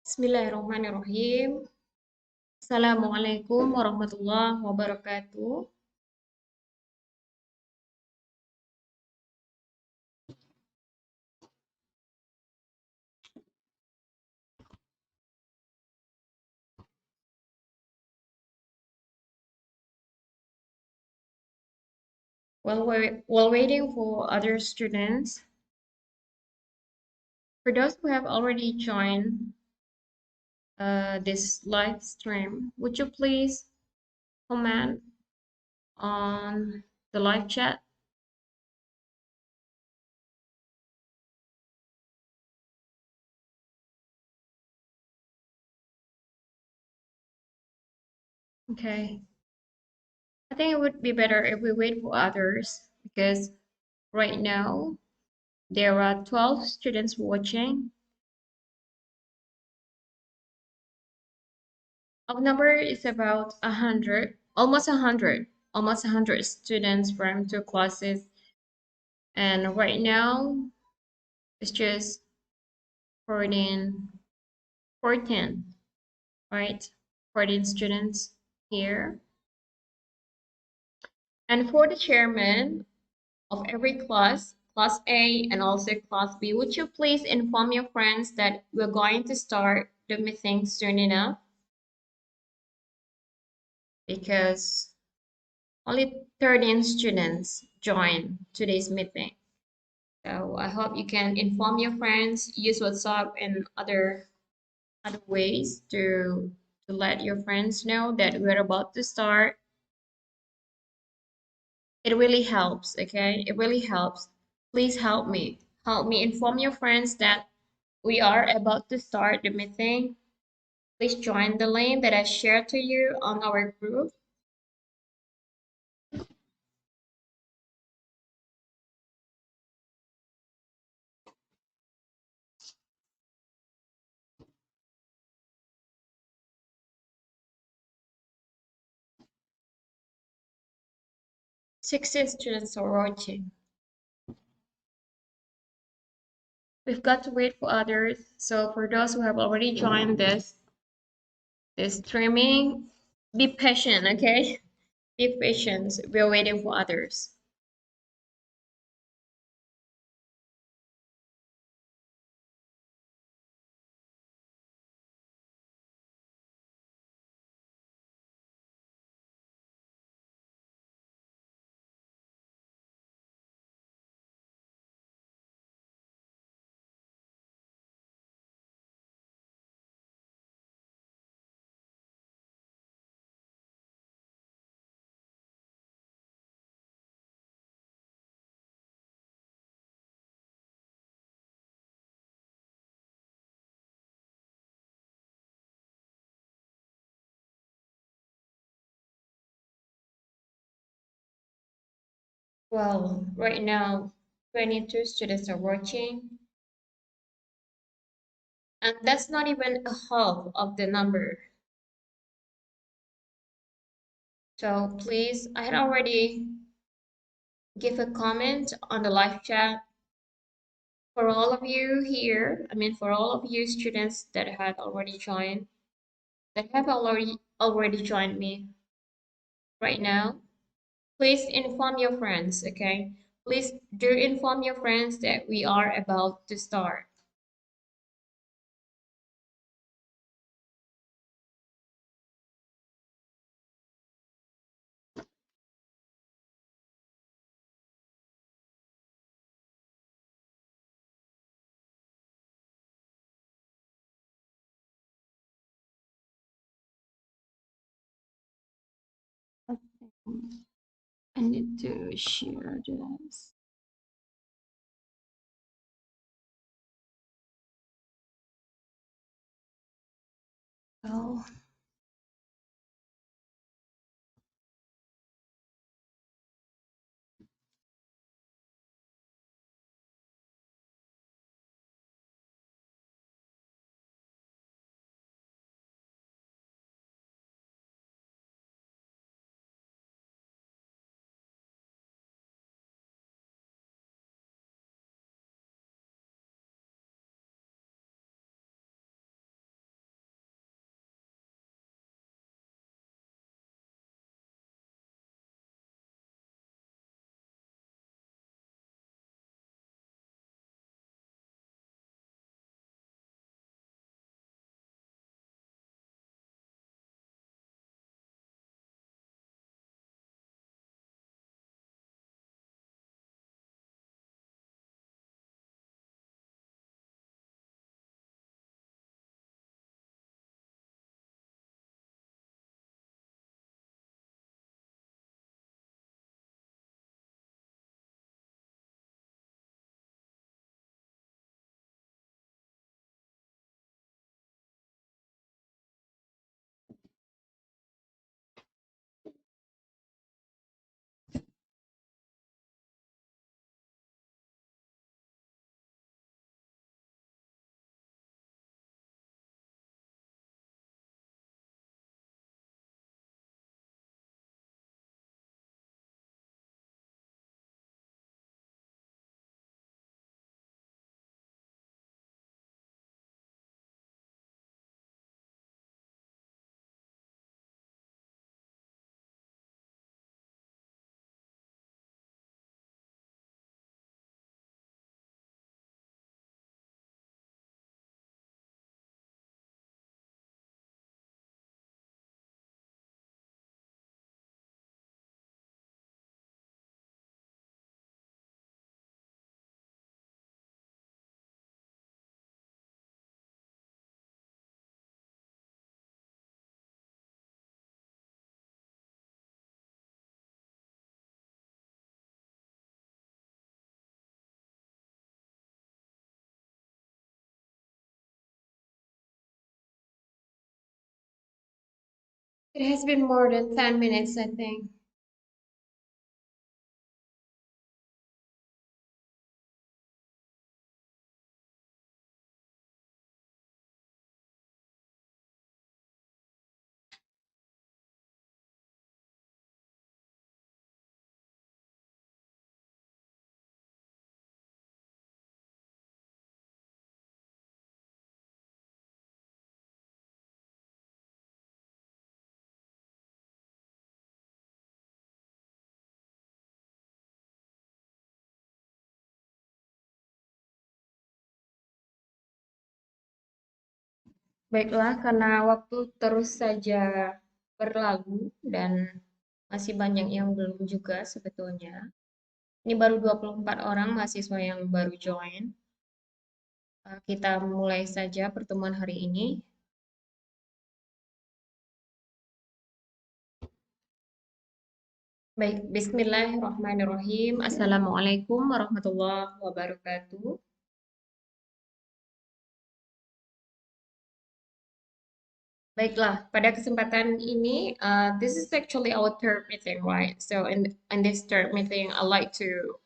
Bismillahirrahmanirrahim. Assalamualaikum warahmatullahi wabarakatuh. While waiting for other students, for those who have already joined this live stream, would you please comment on the live chat? Okay. I think it would be better if we wait for others because right now there are 12 students watching. Our number is about 100, almost 100 students from two classes. And right now, it's just 14, 14, right? 14 students here. And for the chairman of every class, class A and also class B, would you please inform your friends that we're going to start the meeting soon enough? Because only 13 students join today's meeting. So I hope you can inform your friends, use WhatsApp and other ways to let your friends know that we're about to start. It really helps, okay? It really helps. Please help me. Help me inform your friends that we are about to start the meeting. Please join the link that I shared to you on our group. Six students are watching. We've got to wait for others. So for those who have already joined this streaming, be patient, okay? Be patient. We're waiting for others. Well, right now, 22 students are watching, and that's not even a half of the number. So please, I had already give a comment on the live chat for all of you here. I mean, for all of you students that had already joined, that have already joined me right now. Please inform your friends, okay? Please do inform your friends that we are about to start. I need to share this. Oh, It has been more than 10 minutes, I think. Baiklah, karena waktu terus saja berlalu dan masih banyak yang belum juga sebetulnya. Ini baru 24 orang mahasiswa yang baru join. Kita mulai saja pertemuan hari ini. Baik, bismillahirrahmanirrahim. Assalamualaikum warahmatullahi wabarakatuh. Baiklah, pada kesempatan ini, this is actually our third meeting, right? So in this third meeting, I'd like to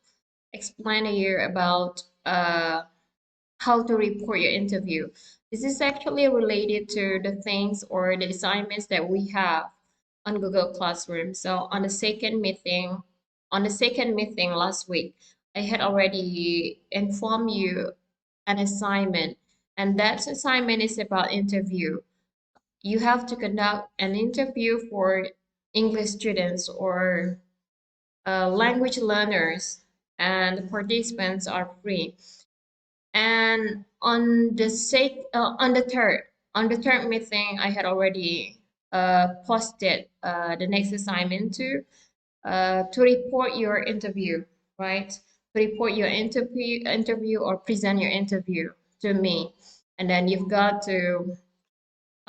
explain to you about how to report your interview. This is actually related to the things or the assignments that we have on Google Classroom. So on the second meeting last week, I had already informed you an assignment, and that assignment is about interview. You have to conduct an interview for English students or language learners, and the participants are free. And on the third meeting, I had already posted the next assignment to report your interview, right? To report your interview or present your interview to me, and then you've got to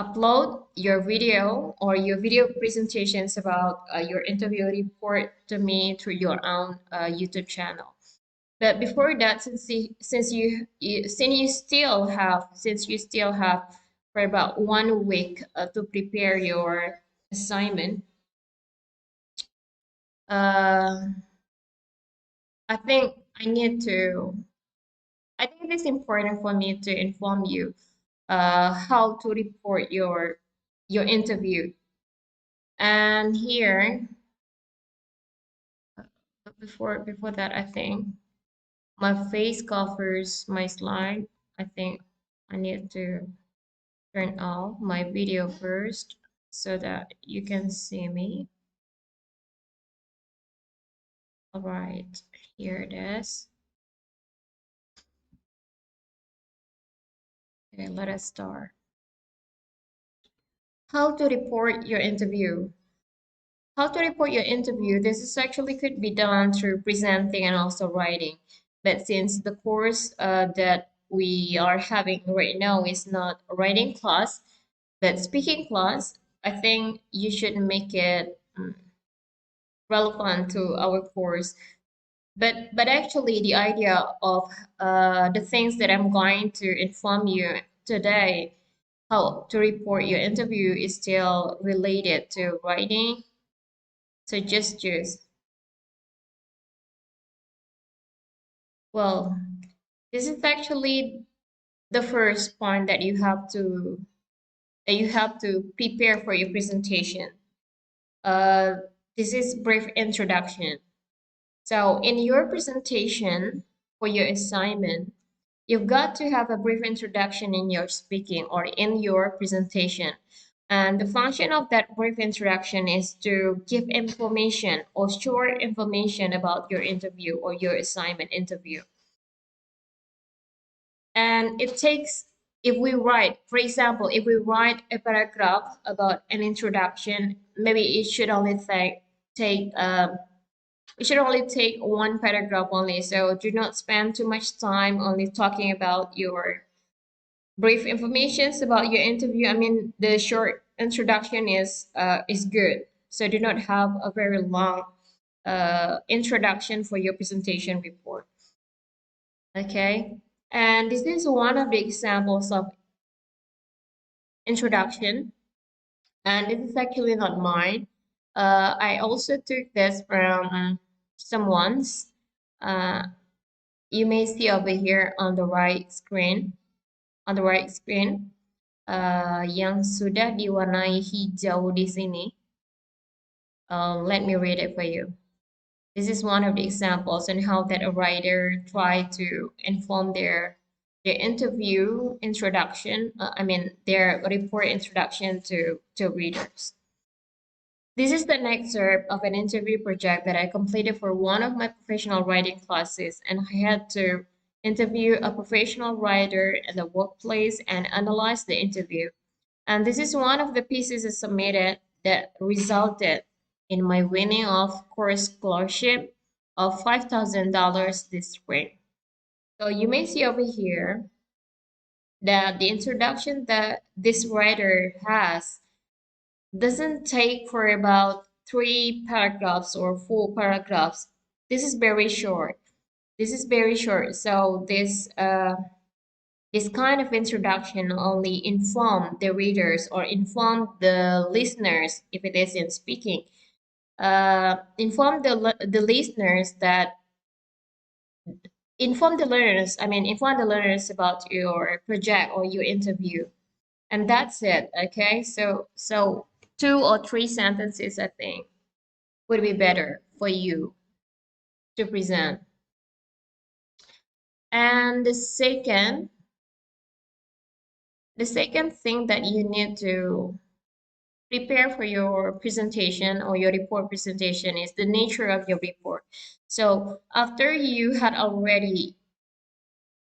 upload your video or your video presentations about your interview report to me through your own YouTube channel. But before that, since you still have for about 1 week to prepare your assignment, uh, I think I think it is important for me to inform you how to report your interview. And here, before that, I think my face covers my slide. I think I need to turn off my video first so that you can see me. All right, here it is. Okay, let us start. How to report your interview. How to report your interview. This is actually could be done through presenting and also writing. But since the course that we are having right now is not a writing class, but speaking class, I think you should make it relevant to our course. But actually, the idea of the things that I'm going to inform you today, how to report your interview, is still related to writing. So just choose. Well, this is actually the first point that you have to prepare for your presentation. Uh, this is brief introduction. So in your presentation for your assignment, you've got to have a brief introduction in your speaking or in your presentation. And the function of that brief introduction is to give information or short information about your interview or your assignment interview. And it takes, if we write, for example, if we write a paragraph about an introduction, maybe it should only take one paragraph only. So do not spend too much time only talking about your brief informations about your interview. I mean, the short introduction is good. So do not have a very long introduction for your presentation report. Okay, and this is one of the examples of introduction. And this is actually not mine. I also took this from someone's. Uh, you may see over here on the right screen. On the right screen, yang sudah diwarnai hijau di sini. Let me read it for you. This is one of the examples on how that a writer tried to inform their interview introduction. Their report introduction to readers. This is an excerpt of an interview project that I completed for one of my professional writing classes, and I had to interview a professional writer in the workplace and analyze the interview. And this is one of the pieces I submitted that resulted in my winning of course scholarship of $5,000 this spring. So you may see over here that the introduction that this writer has doesn't take for about 3 paragraphs or 4 paragraphs. This is very short. This is very short. So this kind of introduction only inform the readers or inform the listeners, if it is in speaking, inform the listeners that inform the learners about your project or your interview, and that's it. Okay, so 2 or 3 sentences, I think, would be better for you to present. And the second thing that you need to prepare for your presentation or your report presentation is the nature of your report. So after you had already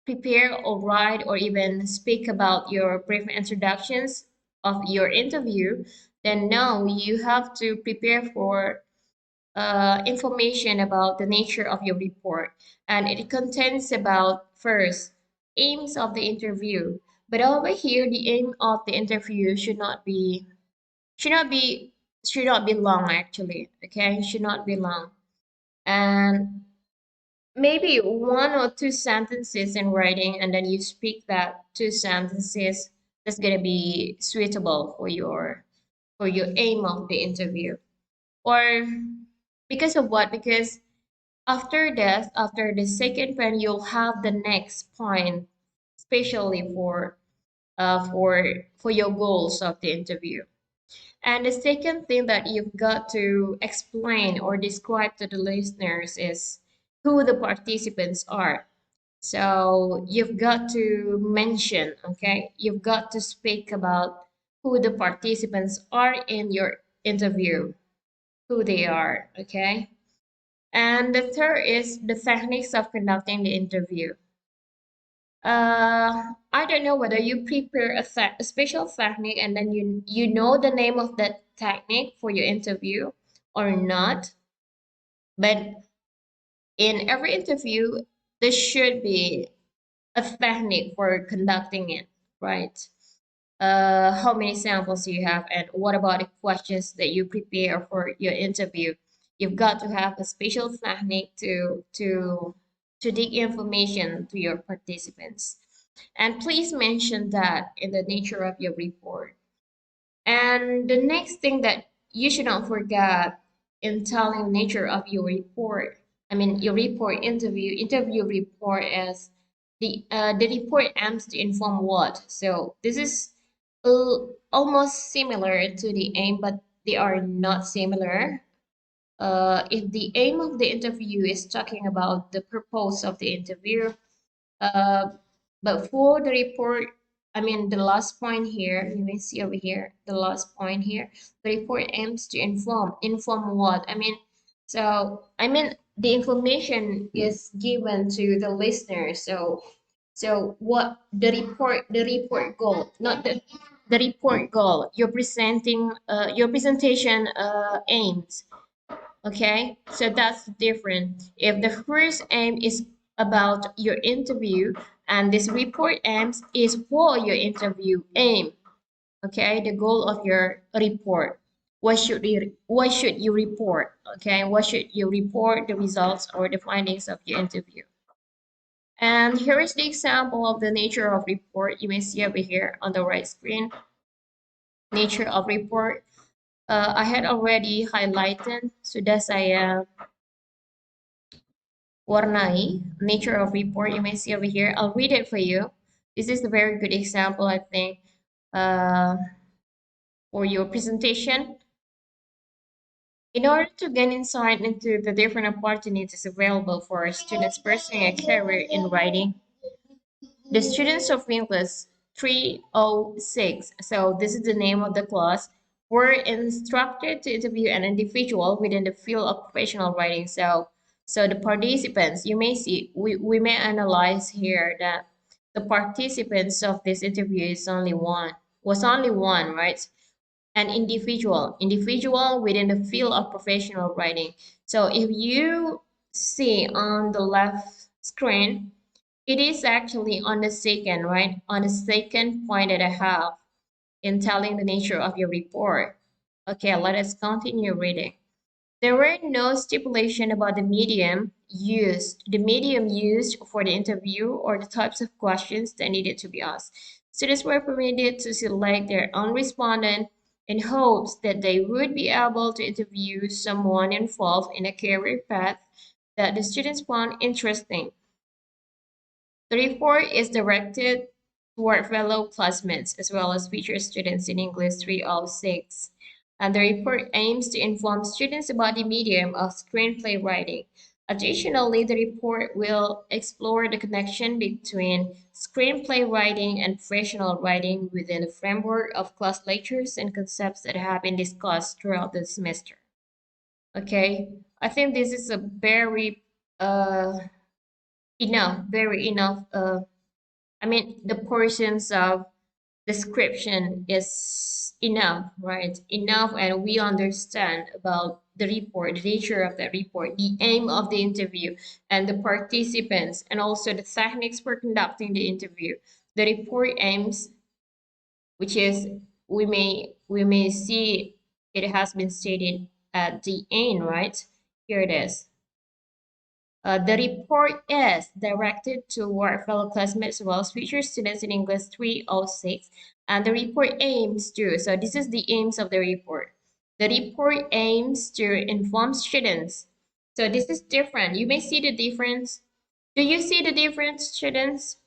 prepare or write or even speak about your brief introductions of your interview, then now you have to prepare for information about the nature of your report. And it contains about first aims of the interview. But over here, the aim of the interview should not be should not be long, actually. Okay, should not be long, and maybe 1 or 2 sentences in writing, and then you speak that 2 sentences. That's gonna be suitable for your aim of the interview. Or because of what? Because after the second point, you'll have the next point, especially for your goals of the interview. And the second thing that you've got to explain or describe to the listeners is who the participants are. So you've got to mention, okay? You've got to speak about who the participants are in your interview, who they are, okay? And the third is the techniques of conducting the interview. I don't know whether you prepare a special technique and then you know the name of that technique for your interview or not, but in every interview there should be a technique for conducting it, right? How many samples do you have, and what about the questions that you prepare for your interview? You've got to have a special technique to dig information to your participants. And please mention that in the nature of your report. And the next thing that you should not forget in telling nature of your report, your report interview report is the report aims to inform what. So this is almost similar to the aim, but they are not similar. If the aim of the interview is talking about the purpose of the interview, uh, but for the report, the last point here, you may see over here, the last point here, the report aims to inform. Inform what? The information is given to the listener. So what the report goal, not the report goal. Your presentation aims. Okay, so that's different. If the first aim is about your interview and this report aims is for your interview aim, okay, the goal of your report. What should you report? Okay, what should you report the results or the findings of your interview? And here is the example of the nature of report. You may see over here on the right screen. nature of report. I had already highlighted, sudah saya warnai nature of report. You may see over here. I'll read it for you. This is a very good example, I think, uh, for your presentation. In order to gain insight into the different opportunities available for students pursuing a career in writing, the students of English 306, so this is the name of the class, were instructed to interview an individual within the field of professional writing. So the participants, you may see, we may analyze here that the participants of this interview was only one, right? An individual within the field of professional writing. So if you see on the left screen, it is actually on the second, right? On the second point that I have in telling the nature of your report. Okay, let us continue reading. There were no stipulation about the medium used for the interview or the types of questions that needed to be asked. Students were permitted to select their own respondent in hopes that they would be able to interview someone involved in a career path that the students found interesting. The report is directed toward fellow classmates as well as future students in English 306. And the report aims to inform students about the medium of screenplay writing. Additionally, the report will explore the connection between screenplay writing and professional writing within the framework of class lectures and concepts that have been discussed throughout the semester. Okay, I think this is a very uh, very enough I mean, the portions of description is enough, right? Enough, and we understand about the report, the nature of the report, the aim of the interview, and the participants, and also the techniques for conducting the interview. The report aims, which is we may see it has been stated at the end, right? Here it is. The report is directed to our fellow classmates as well as future students in English 306. And the report aims to, so this is the aims of the report. The report aims to inform students. So this is different. You may see the difference. Do you see the difference, students?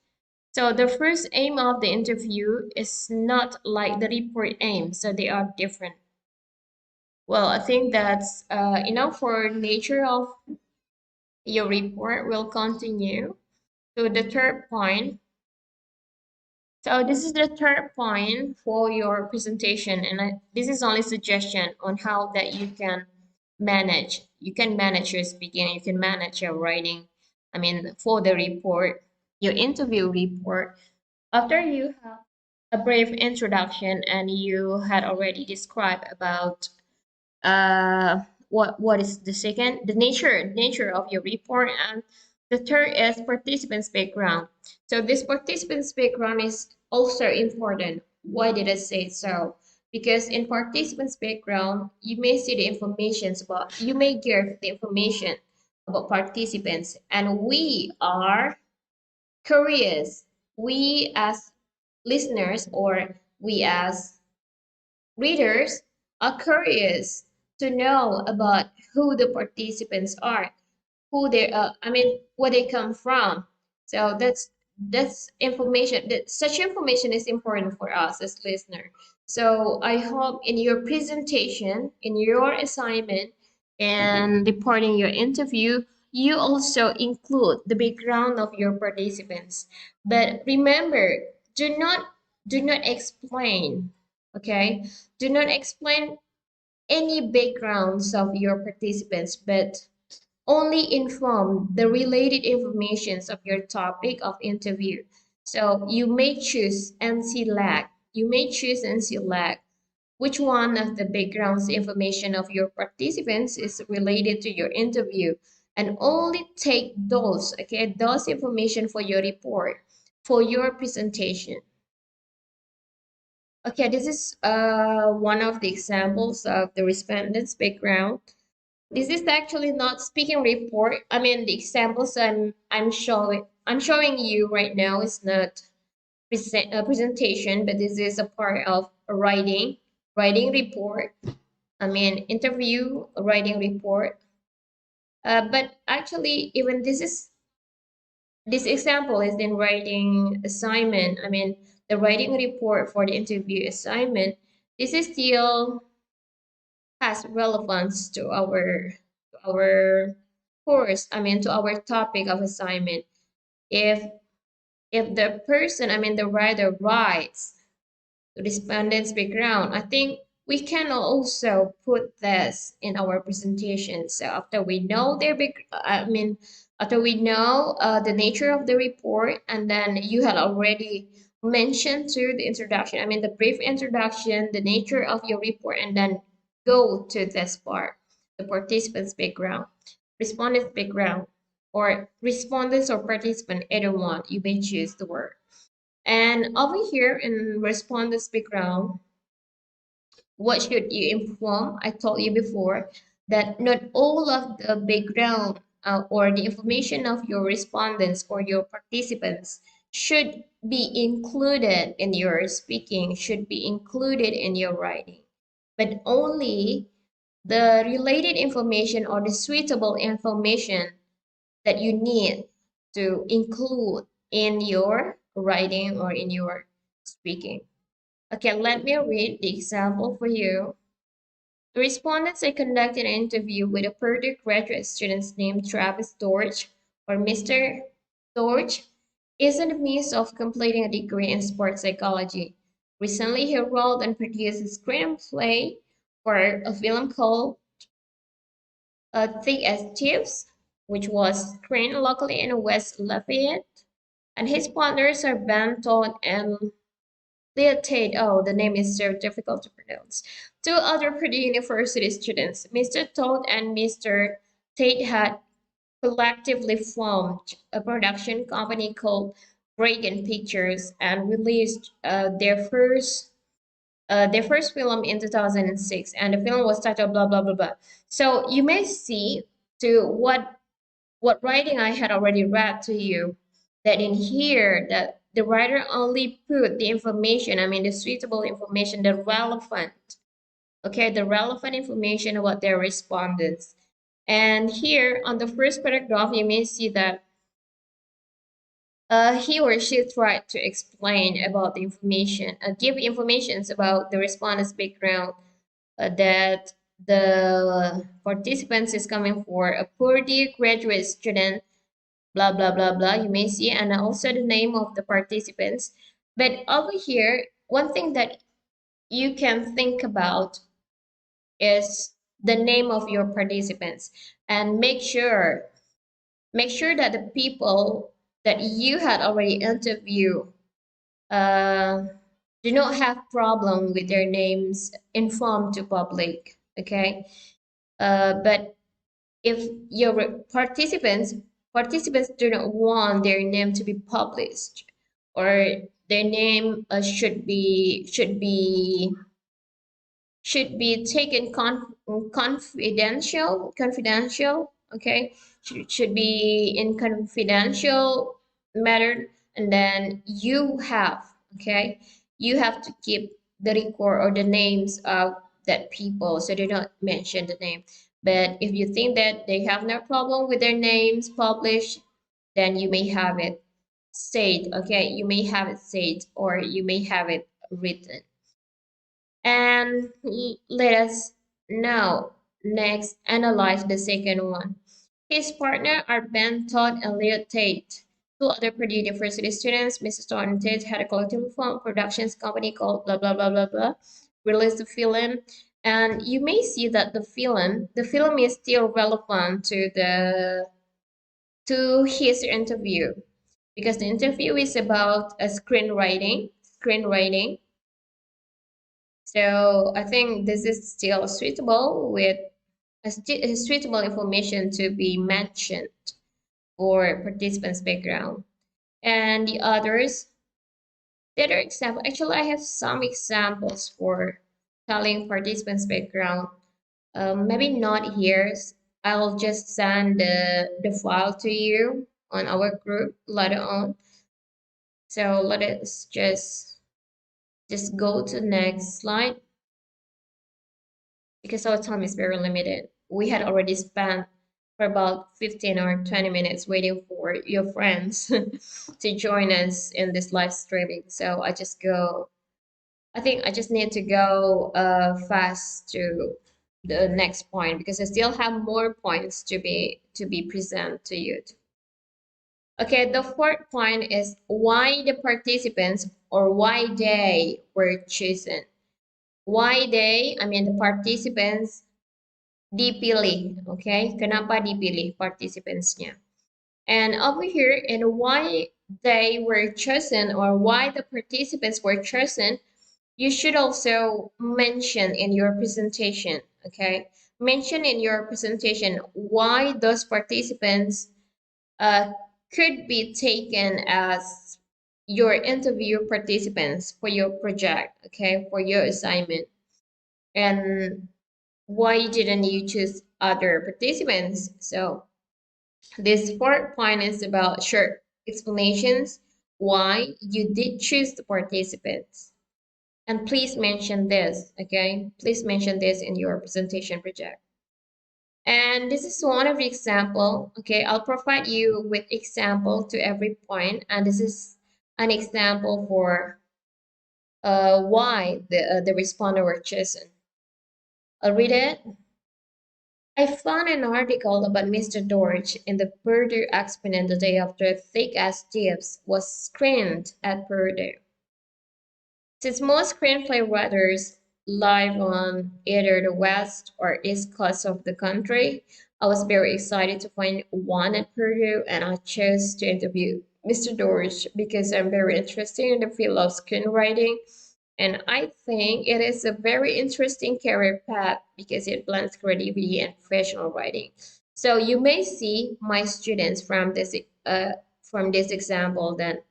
So the first aim of the interview is not like the report aim, so they are different. Well, I think that's enough for nature of your report. Will continue to the third point. So this is the third point for your presentation, and this is only suggestion on how that you can manage. You can manage your speaking, you can manage your writing. I mean, for the report, your interview report. After you have a brief introduction and you had already described about what is the second, the nature of your report, and the third is participants background. So this participants background is also important. Why did I say so? Because in participants background you may see the information about, you may get the information about participants, and we are curious, we as listeners or we as readers are curious to know about who the participants are, who they I mean where they come from. So that's information, that such information is important for us as listener. So I hope in your presentation, in your assignment, and reporting your interview, you also include the background of your participants. But remember, do not do not explain, okay? Do not explain any backgrounds of your participants, but only inform the related informations of your topic of interview. So you may choose and select, which one of the backgrounds information of your participants is related to your interview, and only take those, okay, those information for your report, for your presentation. Okay, this is one of the examples of the respondent's background. This is actually not speaking report. I mean, the examples I'm showing you right now is not presentation, but this is a part of writing. writing report. I mean, interview writing report. But actually, even this example is in writing assignment. I mean, the writing report for the interview assignment. This is still has relevance to our course. I mean, to our topic of assignment. If if the person, I mean, the writer writes respondents background, I think we can also put this in our presentation. So after we know their big, I mean, after we know the nature of the report, and then you had already mentioned through the introduction, I mean, the brief introduction, the nature of your report, and then go to this part, the participants background, respondents background, or respondents or participant, either one, you may choose the word. And over here in respondents background, what should you inform? I told you before that not all of the background or the information of your respondents or your participants should be included in your speaking, should be included in your writing, but only the related information or the suitable information that you need to include in your writing or in your speaking. Okay, let me read the example for you. The respondents I conducted an interview with a Purdue graduate student named Travis Dorch, or Mr. Dorch, is in the midst of completing a degree in sports psychology. Recently, he wrote and produced a screenplay for a film called Thick as Thieves, which was screened locally in West Lafayette. And his partners are Ben Todd and Leah Tate. Oh, the name is so difficult to pronounce. Two other Purdue University students, Mr. Todd and Mr. Tate, had collectively formed a production company called Reagan Pictures and released their first film in 2006, and the film was titled blah blah blah blah. So you may see to what writing I had already read to you, that in here that the writer only put the information, I mean the suitable information, the relevant, okay, the relevant information about their respondents. And here on the first paragraph, you may see that he or she tried to explain about the information, give informations about the respondent's background, that the participants is coming for a Purdue graduate student, blah blah blah blah, you may see, and also the name of the participants. But over here, one thing that you can think about is the name of your participants, and make sure that the people that you had already interviewed uh, do not have problem with their names informed to public, okay. But if your participants do not want their name to be published, or their name should be taken confidential, okay, should be in confidential matter, and then you have to keep the record or the names of that people, so do not mention the name. But if you think that they have no problem with their names published, then you may have it said, okay, you may have it said, or you may have it written. And let us now next analyze the second one. His partner are Ben Todd and Leo Tate. Two other Purdue University students, Mrs. Todd and Tate, had a collective film productions company called blah blah blah blah blah. Released the film, and you may see that the film is still relevant to his interview, because the interview is about a screenwriting. So I think this is still suitable with suitable information to be mentioned for participants' background. And the other example, actually, I have some examples for telling participants' background. Maybe not here. I'll just send the file to you on our group later on. So let us just go to the next slide. because our time is very limited. We had already spent for about 15 or 20 minutes waiting for your friends to join us in this live streaming. So I think I just need to go fast to the next point because I still have more points to be present to you. Okay, the fourth point is why the participants or why they were chosen. Why they, I mean the participants dipilih, okay? Kenapa dipilih participantsnya? And over here, in why they were chosen or why the participants were chosen, you should also mention in your presentation, okay? Mention in your presentation why those participants uh, could be taken as your interview participants for your project, okay, for your assignment. And why didn't you choose other participants? So this fourth point is about short explanations why you did choose the participants. And please mention this, okay? Please mention this in your presentation project. And this is one of the example, okay? I'll provide you with example to every point, and this is an example for why the responder were chosen. I'll read it. I found an article about Mr. Dorch in the Purdue Exponent the day after Thick-Ass Jeeves was screened at Purdue. Since most screenplay writers live on either the west or east coast of the country, I was very excited to find one at Purdue and I chose to interview Mr. Dorch because I'm very interested in the field of screenwriting and I think it is a very interesting career path because it blends creativity and professional writing. So you may see my students from this example that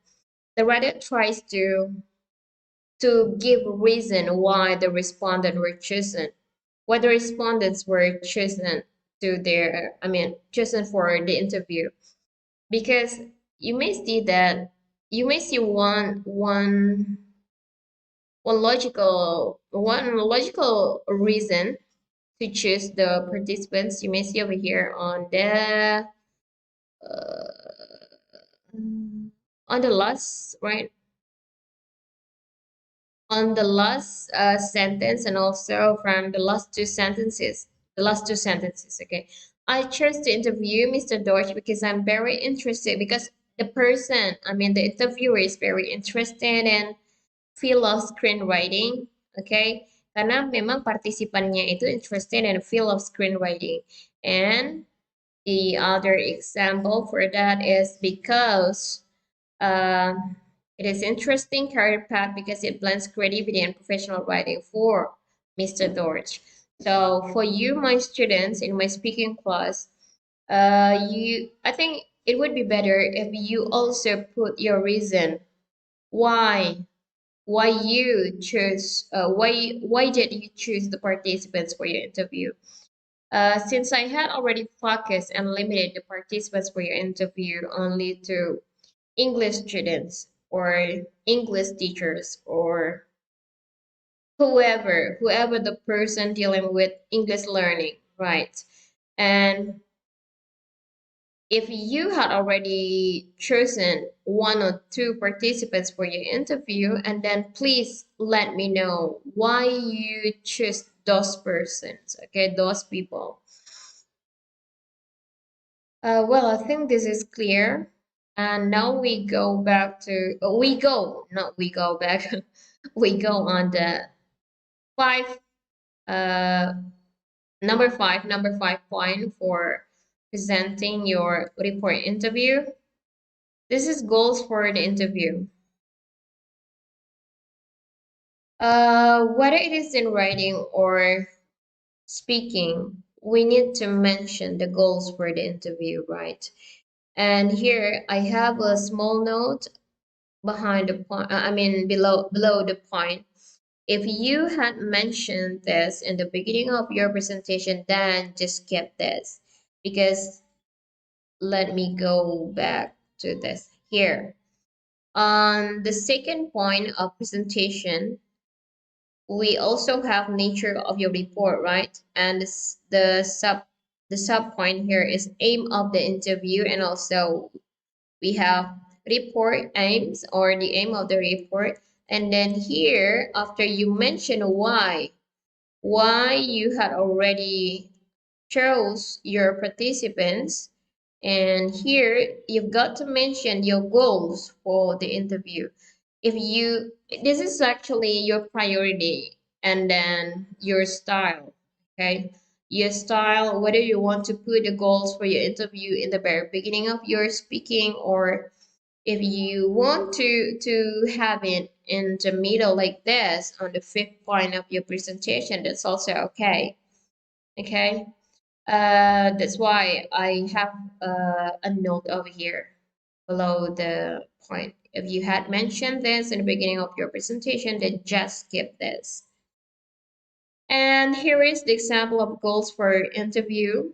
the writer tries to give reason why the respondent were chosen, why the respondents were chosen to their, I mean, chosen for the interview. Because you may see that you may see one logical reason to choose the participants. You may see over here on the last right on the last sentence and also from the last two sentences, okay. I chose to interview Mr. Deutsch because I'm very interested because the person, I mean the interviewer is very interested in field of screenwriting, okay? Karena memang partisipannya itu interested in the field of screenwriting. And the other example for that is because it is interesting career path because it blends creativity and professional writing for Mr. Dorch. So for you, my students in my speaking class, I think it would be better if you also put your reason why why did you choose the participants for your interview? Since I had already focused and limited the participants for your interview only to English students or English teachers or whoever the person dealing with English learning, right? And if you had already chosen one or two participants for your interview, and then please let me know why you choose those persons, okay, those people. Well, I think this is clear. And now we go back to, not we go back, we go on the five, uh, number five point for presenting your report interview. This is goals for the interview. Whether it is in writing or speaking, we need to mention the goals for the interview, right? And here I have a small note behind the point, I mean below the point. If you had mentioned this in the beginning of your presentation, then just skip this because let me go back to this here. On the second point of presentation, we also have nature of your report, right? And the sub point here is aim of the interview, and also we have report aims or the aim of the report. And then here, after you mention why you had already chose your participants, and here you've got to mention your goals for the interview. If you, this is actually your priority, and then your style, okay? Your style, whether you want to put the goals for your interview in the very beginning of your speaking, or if you want to have it in the middle like this on the fifth point of your presentation, that's also okay. Okay. That's why I have a note over here below the point. If you had mentioned this in the beginning of your presentation, then just skip this. And here is the example of goals for interview.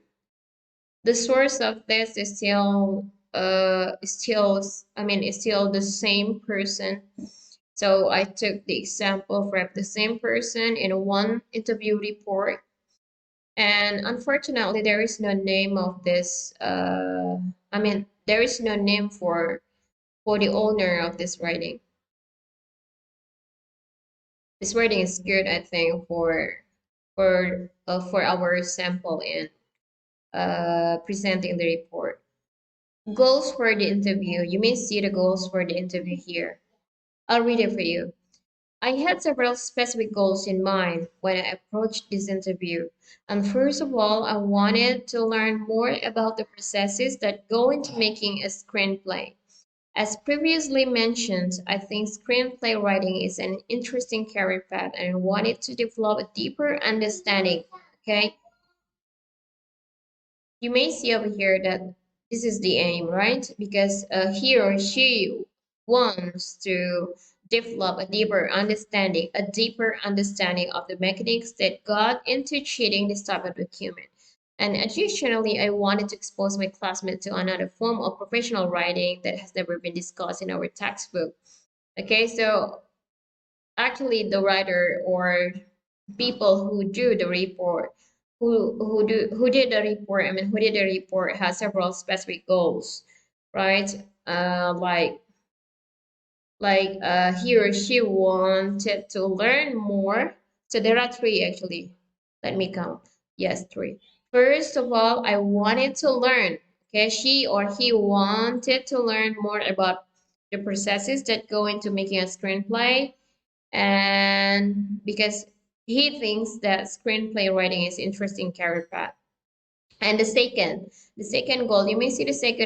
The source of this is still the same person. So I took the example from the same person in one interview report. And unfortunately, there is no name of this. There is no name for the owner of this writing. This writing is good, I think, for our sample in presenting the report. Goals for the interview. You may see the goals for the interview here. I'll read it for you. I had several specific goals in mind when I approached this interview. And first of all, I wanted to learn more about the processes that go into making a screenplay. As previously mentioned, I think screenplay writing is an interesting career path and I wanted to develop a deeper understanding. Okay, you may see over here that this is the aim, right? Because he or she wants to develop a deeper understanding of the mechanics that got into cheating this type of document. And additionally, I wanted to expose my classmates to another form of professional writing that has never been discussed in our textbook. Okay, so actually the writer or people who do the report who did the report, who did the report has several specific goals, right? He or she wanted to learn more. So there are three actually. Let me count. Yes, three. First of all, I wanted to learn. Okay, she or he wanted to learn more about the processes that go into making a screenplay, and because he thinks that screenplay writing is interesting career path. And the second goal, you may see the second